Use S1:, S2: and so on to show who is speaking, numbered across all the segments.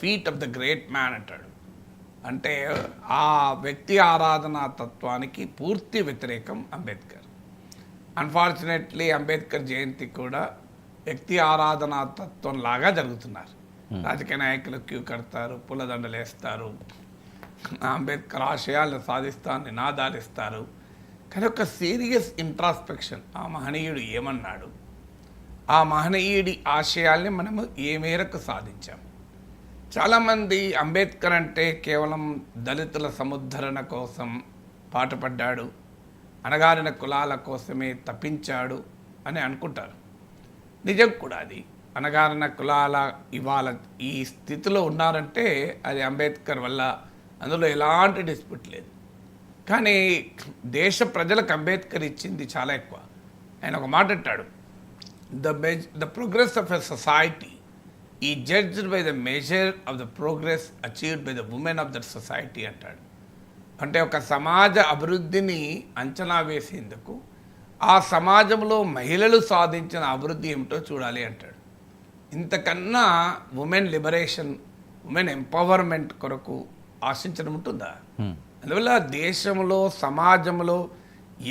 S1: Feet of the great man అంటాడు. అంటే ఆ వ్యక్తి ఆరాధనా తత్వానికి పూర్తి వ్యతిరేకం అంబేద్కర్. అన్ఫార్చునేట్లీ అంబేద్కర్ జయంతి కూడా వ్యక్తి ఆరాధనా తత్వం లాగా జరుగుతున్నారు. రాజకీయ నాయకులు క్యూ కడతారు, పూలదండలు వేస్తారు, అంబేద్కర్ ఆశయాలను సాధిస్తాను నినాదాలు ఇస్తారు. కానీ ఒక సీరియస్ ఇంట్రాస్పెక్షన్, ఆ మహనీయుడు ఏమన్నాడు, ఆ మహనీయుడి ఆశయాల్ని మనము ఏ మేరకు సాధించాం. చాలామంది అంబేద్కర్ అంటే కేవలం దళితుల సముద్ధరణ కోసం పాటుపడ్డాడు, అణగారిన కులాల కోసమే తప్పించాడు అని అనుకుంటారు. నిజం కూడా అది. అణగారిన కులాల ఇవాళ ఈ స్థితిలో ఉన్నారంటే అది అంబేద్కర్ వల్ల, అందులో ఎలాంటి డిస్ప్యూట్ లేదు. కానీ దేశ ప్రజలకు అంబేద్కర్ ఇచ్చింది చాలా ఎక్కువ. ఆయన ఒక మాట అంటాడు, the progress of a society is judged by the measure of the progress achieved by the women of that society అంటాడు. అంటే ఒక సమాజ అభివృద్ధిని అంచనా వేసేందుకు ఆ సమాజంలో మహిళలు సాధించిన అభివృద్ధి ఏమిటో చూడాలి అంటాడు. ఇంతకన్నా ఉమెన్ లిబరేషన్, ఉమెన్ ఎంపవర్మెంట్ కొరకు ఆశించడం ఉంటుందా? అందువల్ల దేశంలో, సమాజంలో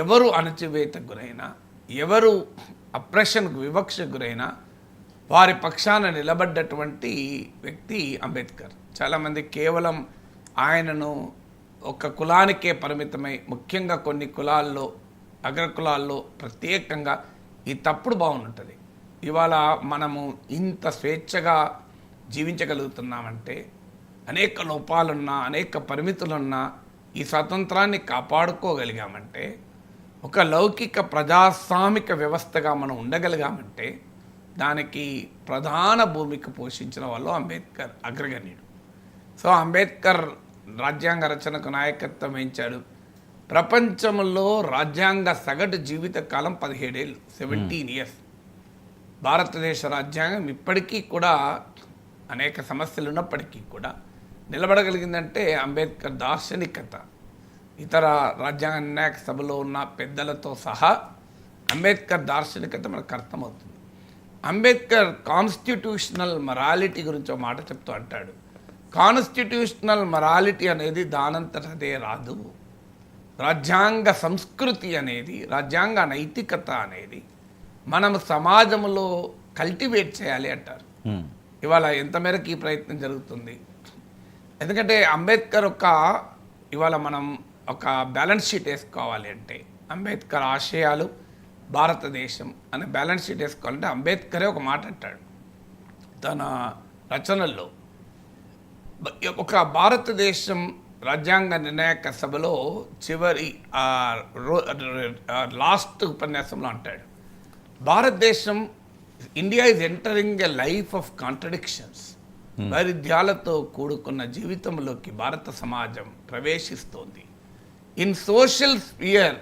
S1: ఎవరు అణచివేతకు గురైనా, ఎవరు అప్రెషన్కు, వివక్షకు గురైనా వారి పక్షాన నిలబడ్డటువంటి వ్యక్తి అంబేద్కర్. చాలామంది కేవలం ఆయనను ఒక కులానికే పరిమితమై, ముఖ్యంగా కొన్ని కులాల్లో, అగ్రకులాల్లో ప్రత్యేకంగా ఈ తప్పుడు బాగుంటుంది. ఇవాళ మనము ఇంత స్వేచ్ఛగా జీవించగలుగుతున్నామంటే, అనేక లోపాలున్నా, అనేక పరిమితులున్నా ఈ స్వాతంత్రాన్ని కాపాడుకోగలిగామంటే, ఒక లౌకిక ప్రజాస్వామిక వ్యవస్థగా మనం ఉండగలిగామంటే దానికి ప్రధాన భూమిక పోషించిన వాళ్ళు అంబేద్కర్ అగ్రగణ్యుడు. సో అంబేద్కర్ రాజ్యాంగ రచనకు నాయకత్వం వహించాడు. ప్రపంచంలో రాజ్యాంగ సగటు జీవిత కాలం 17 ఏళ్ళు, 17 ఇయర్స్. భారతదేశ రాజ్యాంగం ఇప్పటికీ కూడా అనేక సమస్యలు ఉన్నప్పటికీ కూడా నిలబడగలిగిందంటే అంబేద్కర్ దార్శనికత, ఇతర రాజ్యాంగ నిర్ణాయక సభలో ఉన్న పెద్దలతో సహా అంబేద్కర్ దార్శనికత మనకు అర్థమవుతుంది. అంబేద్కర్ కాన్స్టిట్యూషనల్ మొరాలిటీ గురించి ఒక మాట చెప్తూ అంటాడు, కాన్స్టిట్యూషనల్ మొరాలిటీ అనేది దానంతటదే రాదు. రాజ్యాంగ సంస్కృతి అనేది, రాజ్యాంగ నైతికత అనేది మనం సమాజంలో కల్టివేట్ చేయాలి అంటారు. ఇవాళ ఎంత మేరకు ఈ ప్రయత్నం జరుగుతుంది? ఎందుకంటే అంబేద్కర్ ఇవాళ మనం ఒక బ్యాలెన్స్ షీట్ వేసుకోవాలి అంటే, అంబేద్కర్ ఆశయాలు, భారతదేశం అనే బ్యాలెన్స్ షీట్ వేసుకోవాలంటే అంబేద్కరే ఒక మాట అంటాడు తన రచనల్లో. ఒక భారతదేశం రాజ్యాంగ నిర్ణాయక సభలో చివరి లాస్ట్ ఉపన్యాసంలో అంటాడు, భారతదేశం, India is entering a life of contradictions. వైరుధ్యాలతో కూడుకున్న జీవితంలోకి భారత సమాజం ప్రవేశిస్తోంది. In social sphere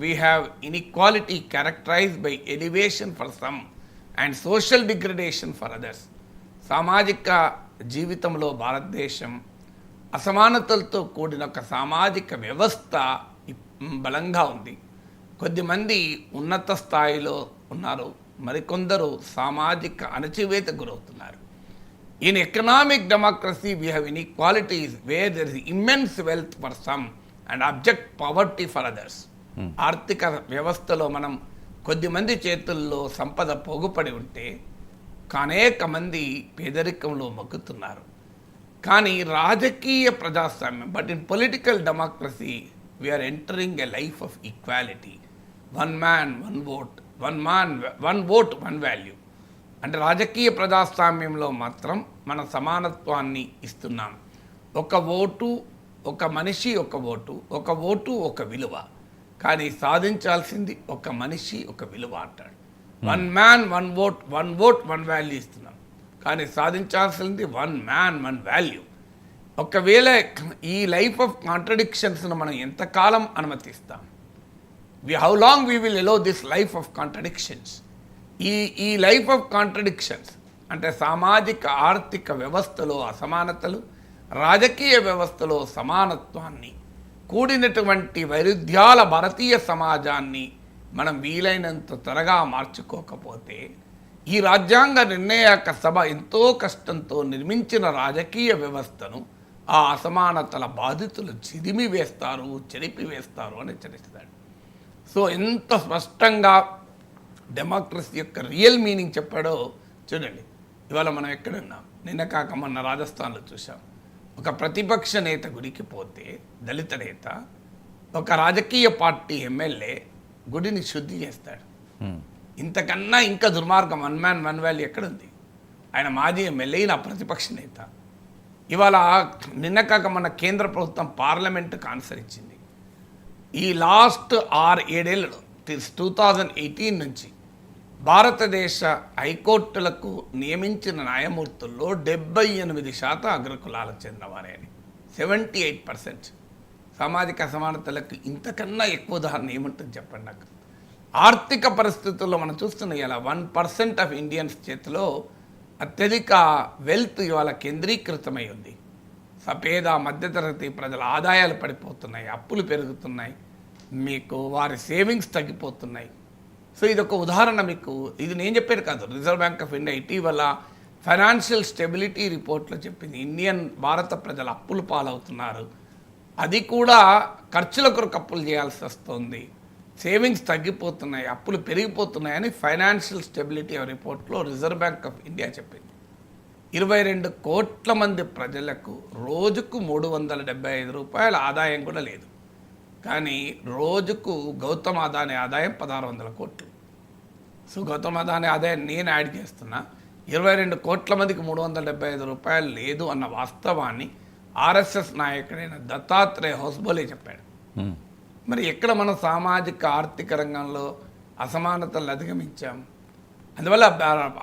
S1: we have inequality characterized by elevation for some and social degradation for others. సామాజిక జీవితంలో భారతదేశం అసమానతలతో కూడిన ఒక సామాజిక వ్యవస్థ బలంగా ఉంది. కొద్దిమంది ఉన్నత స్థాయిలో ఉన్నారు, మరికొందరు సామాజిక అణచివేతకు గురవుతున్నారు. In economic democracy we have inequalities where there is immense wealth for some and object poverty for others. ఆర్థిక వ్యవస్థలో మనం కొద్దిమంది చేతుల్లో సంపద పోగుపడి ఉంటే అనేక మంది పేదరికంలో మగ్గుతున్నారు. కానీ రాజకీయ ప్రజాస్వామ్యం, but in political democracy we are entering a life of equality. One man one vote, one vote one value. అంటే రాజకీయ ప్రజాస్వామ్యంలో మాత్రం మన సమానత్వాన్ని ఇస్తున్నాం. ఒక ఓటు, ఒక మనిషి ఒక ఓటు, ఒక ఓటు ఒక విలువ. కానీ సాధించాల్సింది ఒక మనిషి ఒక విలువ అంటాడు. One man one vote one value ఇస్తున్నాం, కానీ సాధించాల్సింది వన్ మ్యాన్ వన్ వాల్యూ. ఒకవేళ ఈ లైఫ్ ఆఫ్ కాంట్రడిక్షన్స్ను మనం ఎంతకాలం అనుమతిస్తాం? How long we will allow this life of contradictions? ఈ లైఫ్ ఆఫ్ కాంట్రడిక్షన్స్ అంటే సామాజిక ఆర్థిక వ్యవస్థలో అసమానతలు, రాజకీయ వ్యవస్థలో సమానత్వాన్ని కూడినటువంటి వైరుధ్యాల భారతీయ సమాజాన్ని మనం వీలైనంత త్వరగా మార్చుకోకపోతే ఈ రాజ్యాంగ నిర్ణాయక సభ ఎంతో కష్టంతో నిర్మించిన రాజకీయ వ్యవస్థను ఆ అసమానతల బాధితులు చిదిమి వేస్తారు, చెరిపి వేస్తారు అని హెచ్చరిస్తాడు. సో ఎంత స్పష్టంగా డెమోక్రసీ యొక్క రియల్ మీనింగ్ చెప్పాడో చూడండి. ఇవాళ మనం ఎక్కడున్నాం? నిన్న కాక మొన్న రాజస్థాన్లో చూసాం. ఒక ప్రతిపక్ష నేత గుడికి పోతే, దళిత నేత ఒక రాజకీయ పార్టీ ఎమ్మెల్యే గుడిని శుద్ధి చేస్తాడు. ఇంతకన్నా ఇంకా దుర్మార్గం వన్ మ్యాన్ వన్ వాల్యూ ఎక్కడుంది? ఆయన మాజీ ఎమ్మెల్యే, నా ప్రతిపక్ష నేత. ఇవాళ నిన్న కాక మన కేంద్ర ప్రభుత్వం పార్లమెంటుకు ఆన్సర్ ఇచ్చింది. ఈ లాస్ట్ 6-7 ఏళ్ళలో 2018 నుంచి భారతదేశ హైకోర్టులకు నియమించిన న్యాయమూర్తుల్లో 78% అగ్రకులాలకు చెందినవారే అని. 78%. సామాజిక అసమానతలకు ఇంతకన్నా ఎక్కువ ఉదాహరణ ఏముంటుంది చెప్పండి నాకు? ఆర్థిక పరిస్థితుల్లో మనం చూస్తున్న ఇలా 1% ఆఫ్ ఇండియన్స్ చేతిలో అత్యధిక వెల్త్ ఇవాళ కేంద్రీకృతమై ఉంది. పేద మధ్యతరగతి ప్రజల ఆదాయాలు పడిపోతున్నాయి, అప్పులు పెరుగుతున్నాయి, మీకు వారి సేవింగ్స్ తగ్గిపోతున్నాయి. సో ఇదొక ఉదాహరణ. మీకు ఇది నేను చెప్పేది కాదు, రిజర్వ్ బ్యాంక్ ఆఫ్ ఇండియా ఇటీవల ఫైనాన్షియల్ స్టెబిలిటీ రిపోర్ట్లో చెప్పింది. భారత ప్రజలు అప్పులు పాలవుతున్నారు, అది కూడా ఖర్చుల కొరకు అప్పులు చేయాల్సి వస్తుంది, సేవింగ్స్ తగ్గిపోతున్నాయి, అప్పులు పెరిగిపోతున్నాయని ఫైనాన్షియల్ స్టెబిలిటీ రిపోర్ట్లో రిజర్వ్ బ్యాంక్ ఆఫ్ ఇండియా చెప్పింది. 22 కోట్ల మంది ప్రజలకు రోజుకు 375 రూపాయల ఆదాయం కూడా లేదు. కానీ రోజుకు గౌతమ్ అదానీ ఆదాయం 1600 కోట్లు. సో గౌతమ్ అదానీ ఆదాయం నేను యాడ్ చేస్తున్నా. 22 కోట్ల మందికి 375 రూపాయలు లేదు అన్న వాస్తవాన్ని ఆర్ఎస్ఎస్ నాయకుడైన దత్తాత్రేయ హోస్బోలే చెప్పాడు. మరి ఎక్కడ మనం సామాజిక ఆర్థిక రంగంలో అసమానతలు అధిగమించాం? అందువల్ల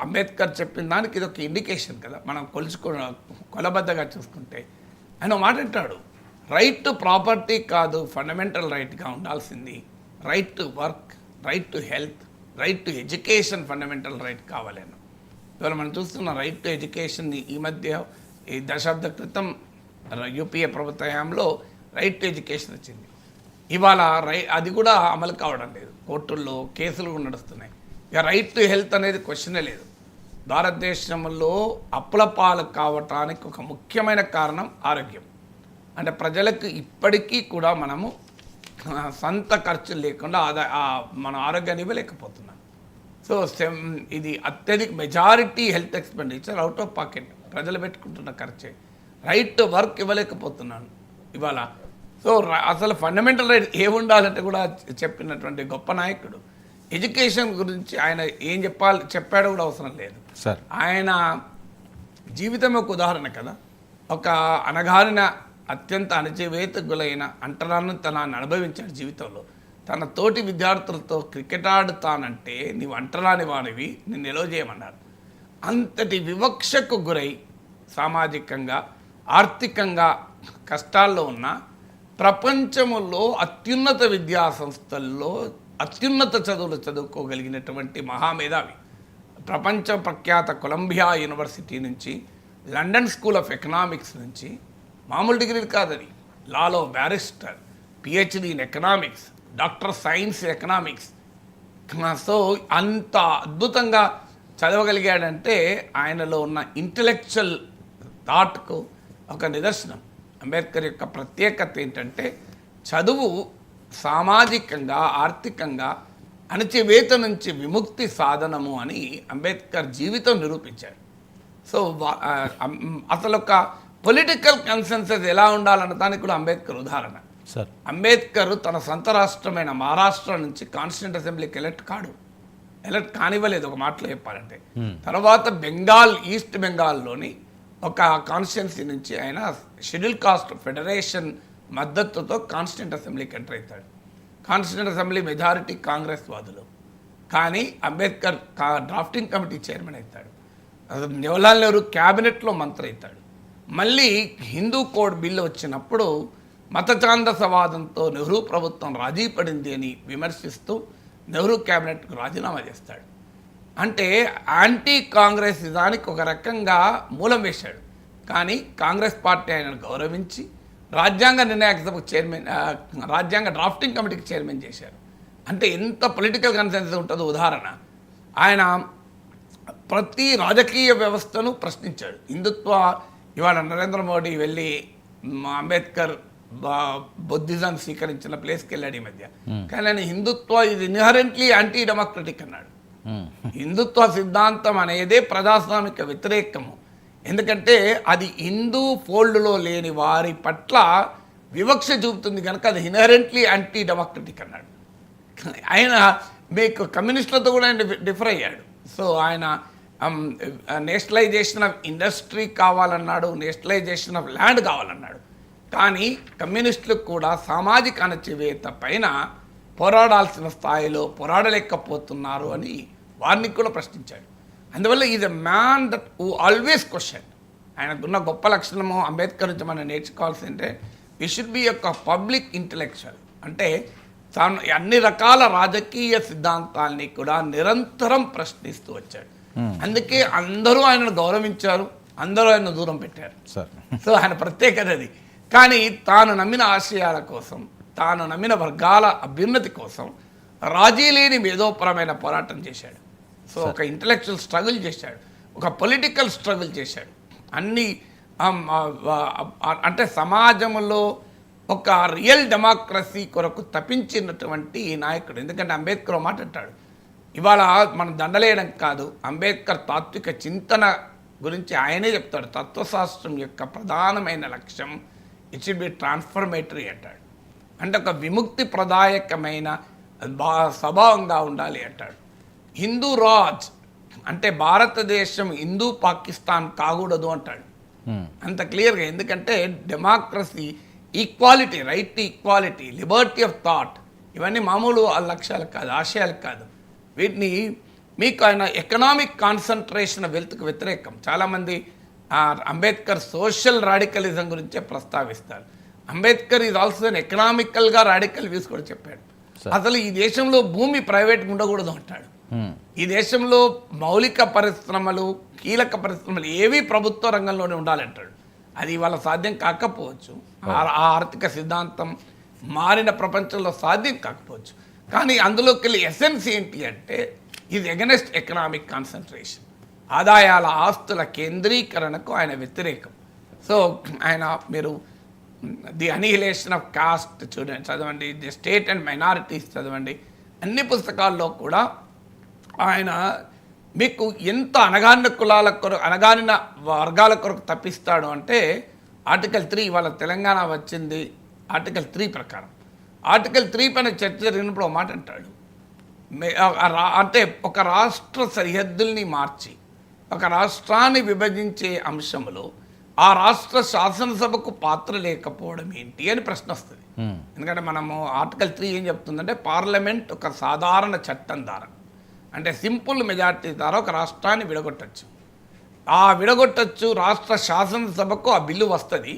S1: అంబేద్కర్ చెప్పిన దానికి ఇది ఒక ఇండికేషన్ కదా. మనం కొలబద్దగా చూసుకుంటే ఆయన మాట అంటాడు, రైట్ టు ప్రాపర్టీ కాదు ఫండమెంటల్ రైట్గా ఉండాల్సింది, right to work, right to health, right to education fundamental right కావాలను. ఇవాళ మనం చూస్తున్న రైట్ టు ఎడ్యుకేషన్ ఈ మధ్య ఈ దశాబ్ద క్రితం యూపీఏ ప్రభుత్వ హయాంలో రైట్ టు ఎడ్యుకేషన్ వచ్చింది. ఇవాళ అది కూడా అమలు కావడం లేదు, కోర్టుల్లో కేసులు కూడా నడుస్తున్నాయి. ఇక రైట్ టు హెల్త్ అనేది క్వశ్చనే లేదు. భారతదేశంలో అప్పుల పాలు కావటానికి ఒక ముఖ్యమైన కారణం ఆరోగ్యం. అంటే ప్రజలకు ఇప్పటికీ కూడా మనము సొంత ఖర్చులు లేకుండా మన ఆరోగ్యాన్ని ఇవ్వలేకపోతున్నాం. సో ఇది అత్యధిక majority health expenditure out of pocket, ప్రజలు పెట్టుకుంటున్న ఖర్చే. రైట్ టు వర్క్ ఇవ్వలేకపోతున్నాను ఇవాళ. సో అసలు ఫండమెంటల్ రైట్ ఏముండాలంటే కూడా చెప్పినటువంటి గొప్ప నాయకుడు. ఎడ్యుకేషన్ గురించి ఆయన ఏం చెప్పాడో కూడా అవసరం లేదు సార్. ఆయన జీవితం ఒక ఉదాహరణ కదా. ఒక అనగారిన అత్యంత అణచివేత గులైన అంటరానితనాన్ని అనుభవించాడు జీవితంలో. తన తోటి విద్యార్థులతో క్రికెట్ ఆడుతానంటే నీవు అంటరాని వాడివి, నిన్ను నిలవ చేయమన్నారు. అంతటి వివక్షకు గురై సామాజికంగా ఆర్థికంగా కష్టాల్లో ఉన్న ప్రపంచంలో అత్యున్నత విద్యా సంస్థల్లో అత్యున్నత చదువులు చదువుకోగలిగినటువంటి మహామేధావి, ప్రపంచ ప్రఖ్యాత కొలంబియా యూనివర్సిటీ నుంచి, లండన్ స్కూల్ ఆఫ్ ఎకనామిక్స్ నుంచి, మామూలు డిగ్రీలు కాదని, లాలో barrister, PhD in economics, doctor science economics. So అంత అద్భుతంగా చదవగలిగాడంటే ఆయనలో ఉన్న ఇంటలెక్చువల్ థాట్కు ఒక నిదర్శనం. అంబేద్కర్ యొక్క ప్రత్యేకత ఏంటంటే చదువు సామాజికంగా ఆర్థికంగా అణచివేత నుంచి విముక్తి సాధనము అని అంబేద్కర్ జీవితం నిరూపించాడు. సో అసలు ఒక పొలిటికల్ కన్సెన్సస్ ఎలా ఉండాలన్న దానికి కూడా అంబేద్కర్ ఉదాహరణ. సార్ అంబేద్కర్ తన సొంత రాష్ట్రమైన మహారాష్ట్ర నుంచి కాన్స్టిట్యూంట్ అసెంబ్లీకి ఎలక్ట్ కానివ్వలేదు ఒక మాటలో చెప్పాలంటే. తర్వాత ఈస్ట్ బెంగాల్లోని ఒక కాన్స్టిట్యున్సీ నుంచి ఆయన షెడ్యూల్ కాస్ట్ ఫెడరేషన్ మద్దతుతో కాన్స్టిట్యూంట్ అసెంబ్లీకి ఎంటర్ అవుతాడు. కాన్స్టిట్యూంట్ అసెంబ్లీ మెజారిటీ కాంగ్రెస్ వాదులు, కానీ అంబేద్కర్ డ్రాఫ్టింగ్ కమిటీ చైర్మన్ అవుతాడు. జవహర్లాల్ నెహ్రూ క్యాబినెట్లో మంత్రి అవుతాడు. మళ్ళీ హిందూ కోడ్ బిల్లు వచ్చినప్పుడు మతఛాందసవాదంతో నెహ్రూ ప్రభుత్వం రాజీ పడింది అని విమర్శిస్తూ నెహ్రూ క్యాబినెట్కు రాజీనామా చేస్తాడు. అంటే యాంటీ కాంగ్రెస్ దానికి ఒక రకంగా మూలం వేశాడు. కానీ కాంగ్రెస్ పార్టీ ఆయనను గౌరవించి రాజ్యాంగ నిర్ణాయక సభకు చైర్మన్, రాజ్యాంగ డ్రాఫ్టింగ్ కమిటీకి చైర్మన్ చేశారు. అంటే ఎంత పొలిటికల్ కన్సెన్సస్ ఉంటుందో ఉదాహరణ. ఆయన ప్రతి రాజకీయ వ్యవస్థను ప్రశ్నించాడు. హిందుత్వ ఇవాళ నరేంద్ర మోడీ వెళ్ళి అంబేద్కర్ బుద్ధిజం స్వీకరించిన ప్లేస్కి వెళ్ళాడు ఈ మధ్య. కానీ ఆయన హిందుత్వ ఇది ఇన్హరెంట్లీ యాంటీ డెమోక్రటిక్ అన్నాడు. హిందుత్వ సిద్ధాంతం అనేదే ప్రజాస్వామిక వ్యతిరేకము, ఎందుకంటే అది హిందూ ఫోల్డ్లో లేని వారి పట్ల వివక్ష చూపుతుంది కనుక అది ఇన్హరెంట్లీ యాంటీ డెమోక్రటిక్ అన్నాడు. ఆయన మీకు కమ్యూనిస్టులతో కూడా ఆయన డిఫర్ అయ్యాడు. సో ఆయన నేషనలైజేషన్ ఆఫ్ ఇండస్ట్రీ కావాలన్నాడు, నేషనలైజేషన్ ఆఫ్ ల్యాండ్ కావాలన్నాడు. కానీ కమ్యూనిస్టులకు కూడా సామాజిక అణచివేత పైన పోరాడాల్సిన స్థాయిలో పోరాడలేకపోతున్నారు అని వారిని కూడా ప్రశ్నించాడు. అందువల్ల is a man that who always question. ఆయనకున్న గొప్ప లక్షణము అంబేద్కర్ నుంచి మనం నేర్చుకోవాల్సిందే, వీ షుడ్ బి యొక్క పబ్లిక్ ఇంటలెక్చువల్. అంటే తాను అన్ని రకాల రాజకీయ సిద్ధాంతాల్ని కూడా నిరంతరం ప్రశ్నిస్తూ వచ్చాడు. అందుకే అందరూ ఆయనను గౌరవించారు, అందరూ ఆయన దూరం పెట్టారు. సో ఆయన ప్రత్యేకత అది. కానీ తాను నమ్మిన ఆశయాల కోసం, తాను నమ్మిన వర్గాల అభ్యున్నతి కోసం రాజీ లేని మేధోపరమైన పోరాటం చేశాడు. సో ఒక ఇంటలెక్చువల్ స్ట్రగుల్ చేశాడు, ఒక పొలిటికల్ స్ట్రగుల్ చేశాడు. అన్ని అంటే సమాజంలో ఒక రియల్ డెమోక్రసీ కొరకు తప్పించినటువంటి నాయకుడు. ఎందుకంటే అంబేద్కర్ మాట అంటాడు, ఇవాళ మనం దండలేయడం కాదు, అంబేద్కర్ తాత్విక చింతన గురించి ఆయనే చెప్తాడు. తత్వశాస్త్రం యొక్క ప్రధానమైన లక్ష్యం ఇట్ షుడ్ బి ట్రాన్స్ఫర్మేటరీ అంటాడు. అంటే ఒక విముక్తి ప్రదాయకమైన స్వభావంగా ఉండాలి అంటాడు. హిందూ రాజ్ అంటే భారతదేశం హిందూ పాకిస్తాన్ కాకూడదు అంటాడు. అంత క్లియర్గా. ఎందుకంటే democracy, equality, right to equality, Liberty of thought, ఇవన్నీ మామూలు లక్ష్యాలు కాదు, ఆశయాలు కాదు. వీటిని మీకు ఆయన ఎకనామిక్ కాన్సన్ట్రేషన్ వెల్త్కి వ్యతిరేకం. చాలామంది అంబేద్కర్ సోషల్ రాడికలిజం గురించే ప్రస్తావిస్తారు. అంబేద్కర్ ఈజ్ ఆల్సో ఎకనామికల్గా రాడికల్ వ్యూస్ కూడా చెప్పాడు. అసలు ఈ దేశంలో భూమి ప్రైవేట్గా ఉండకూడదు అంటాడు. ఈ దేశంలో మౌలిక పరిశ్రమలు, కీలక పరిశ్రమలు ఏవి ప్రభుత్వ రంగంలోనే ఉండాలంటాడు. అది ఇవాళ సాధ్యం కాకపోవచ్చు, ఆ ఆర్థిక సిద్ధాంతం మారిన ప్రపంచంలో సాధ్యం కాకపోవచ్చు. కానీ అందులోకి వెళ్ళి ఎసెన్స్ ఏంటి అంటే ఇది ఎగనెస్ట్ ఎకనామిక్ కాన్సన్ట్రేషన్, ఆదాయాల ఆస్తుల కేంద్రీకరణకు ఆయన వ్యతిరేకం. సో ఆయన మీరు ది అనిహిలేషన్ ఆఫ్ కాస్ట్ చూడండి, చదవండి, ది స్టేట్ అండ్ మైనారిటీస్ చదవండి. అన్ని పుస్తకాల్లో కూడా ఆయన మీకు ఎంత అనగారిన కులాల కొరకు, అనగారిన వర్గాల కొరకు తప్పిస్తాడు అంటే ఆర్టికల్ 3 ఇవాళ తెలంగాణ వచ్చింది ఆర్టికల్ 3 ప్రకారం. ఆర్టికల్ 3 పైన చర్చ జరిగినప్పుడు ఒక మాట అంటాడు, అంటే ఒక రాష్ట్ర సరిహద్దుల్ని మార్చి ఒక రాష్ట్రాన్ని విభజించే అంశంలో ఆ రాష్ట్ర శాసనసభకు పాత్ర లేకపోవడం ఏంటి అని ప్రశ్న వస్తుంది. ఎందుకంటే మనము ఆర్టికల్ 3 ఏం చెప్తుందంటే పార్లమెంట్ ఒక సాధారణ చట్టం ద్వారా, అంటే సింపుల్ మెజార్టీ ద్వారా ఒక రాష్ట్రాన్ని విడగొట్టచ్చు. విడగొట్టచ్చు, రాష్ట్ర శాసనసభకు ఆ బిల్లు వస్తుంది.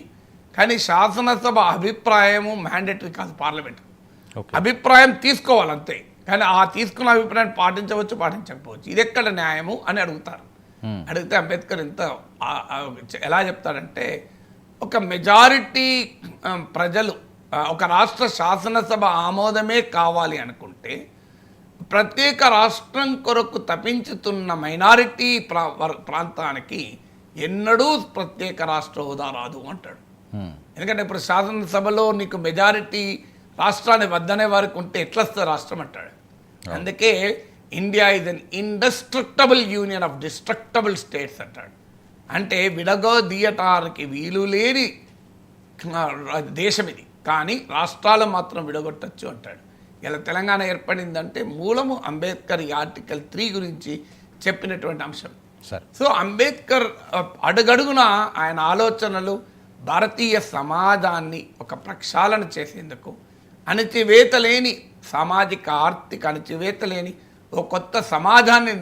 S1: కానీ శాసనసభ అభిప్రాయము మ్యాండేటరీ కాదు, పార్లమెంట్ అభిప్రాయం తీసుకోవాలంతే. కానీ తీసుకున్న అభిప్రాయం పాటించవచ్చు, పాటించకపోవచ్చు. ఇది ఎక్కడ న్యాయము అని అడుగుతారు. అడిగితే అంబేద్కర్ ఎలా చెప్తాడంటే ఒక మెజారిటీ ప్రజలు ఒక రాష్ట్ర శాసనసభ ఆమోదమే కావాలి అనుకుంటే ప్రత్యేక రాష్ట్రం కొరకు తప్పించుతున్న మైనారిటీ ప్రాంతానికి ఎన్నడూ ప్రత్యేక రాష్ట్ర హోదా రాదు అంటాడు. ఎందుకంటే ఇప్పుడు శాసనసభలో నీకు మెజారిటీ రాష్ట్రాన్ని వద్దనే వారికి ఉంటే ఎట్లా వస్తుంది రాష్ట్రం అంటాడు. అందుకే India is an indestructible union of destructible states అంటాడు. అంటే విడగొదీయటానికి వీలు లేని దేశం ఇది, కానీ రాష్ట్రాలు మాత్రం విడగొట్టచ్చు అంటాడు. ఇలా తెలంగాణ ఏర్పడిందంటే మూలము అంబేద్కర్ ఈ ఆర్టికల్ 3 గురించి చెప్పినటువంటి అంశం. సో అంబేద్కర్ అడుగడుగున ఆయన ఆలోచనలు భారతీయ సమాజాన్ని ఒక ప్రక్షాళన చేసేందుకు, అణచివేత లేని సామాజిక ఆర్థిక అణచివేత లేని ఒక కొత్త సమాజాన్ని